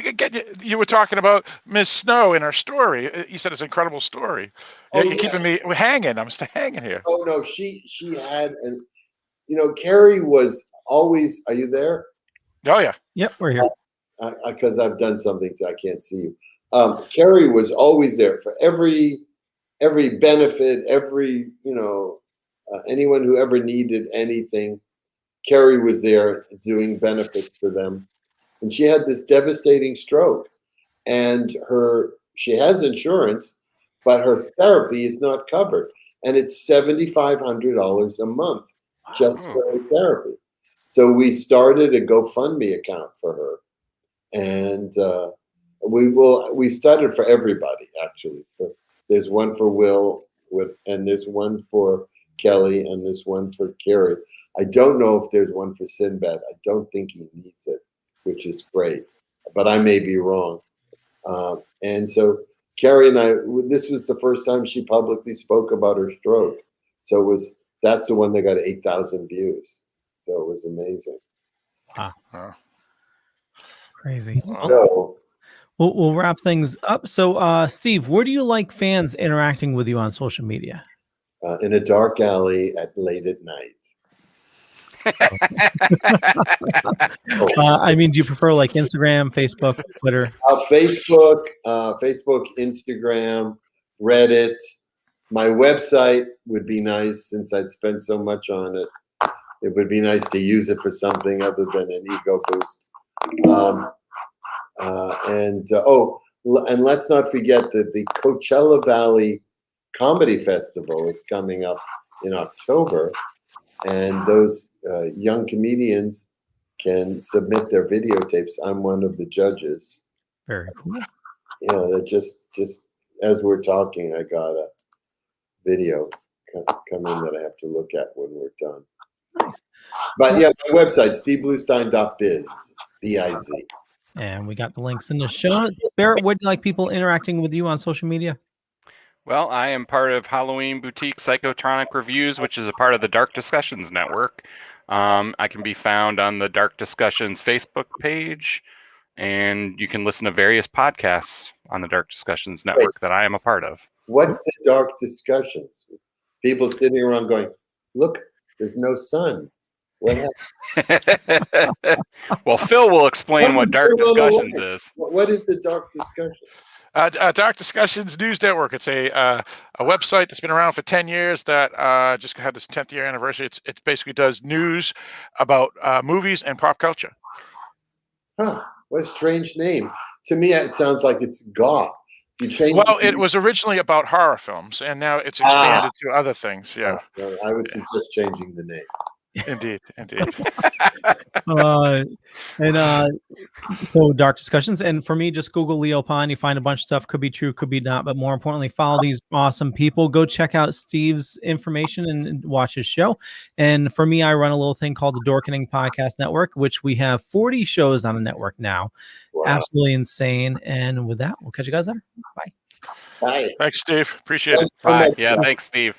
you were talking about Miss Snow in her story. You said it's an incredible story. You're keeping me hanging. I'm still hanging here. Oh no, she had Carrie was always. Are you there? Oh yeah. Yep, we're here. Because I've done something so I can't see you. Carrie was always there for every benefit, anyone who ever needed anything. Carrie was there doing benefits for them. And she had this devastating stroke. And she has insurance, but her therapy is not covered. And it's $7,500 a month just for her therapy. So we started a GoFundMe account for her. And we started for everybody, actually. There's one for Will, and there's one for Kelly, and there's one for Carrie. I don't know if there's one for Sinbad. I don't think he needs it, which is great, but I may be wrong. And so Carrie and I, this was the first time she publicly spoke about her stroke. So that's the one that got 8,000 views. So it was amazing. Wow. Crazy. So We'll wrap things up. So, Steve, where do you like fans interacting with you on social media? In a dark alley late at night. I mean, do you prefer like Instagram, Facebook, Twitter? Facebook, Instagram, Reddit. My website would be nice since I'd spent so much on it. It would be nice to use it for something other than an ego boost. And let's not forget that the Coachella Valley Comedy Festival is coming up in October, and those young comedians can submit their videotapes. I'm one of the judges. Very cool. You know, that just as we're talking, I got a video come in that I have to look at when we're done. Nice. But yeah, my website, stevebluestein.biz, B-I-Z. And we got the links in the show notes. Barrett, what do you like people interacting with you on social media? Well, I am part of Halloween Boutique Psychotronic Reviews, which is a part of the Dark Discussions Network. I can be found on the Dark Discussions Facebook page, and you can listen to various podcasts on the Dark Discussions Network that I am a part of. What's the Dark Discussions? People sitting around going, look, there's no sun. What happened? Well, Phil will explain what Dark Discussions is. What is the Dark Discussion? Dark Discussions News Network. It's a website that's been around for 10 years that just had this 10th year anniversary. It basically does news about movies and pop culture. Huh. What a strange name. To me, it sounds like it's goth. You changed. Well, it was originally about horror films, and now it's expanded to other things. Yeah. I would suggest changing the name. Indeed. So Dark Discussions, and for me, just Google Leo Pond. You find a bunch of stuff. Could be true, could be not, but more importantly, follow these awesome people. Go check out Steve's information and watch his show. And for me, I run a little thing called the Dorkening Podcast Network, which we have 40 shows on the network now. Wow. Absolutely insane. And with that, we'll catch you guys later. Bye. Bye. Thanks, Steve. Appreciate it. Bye. Yeah, thanks, Steve.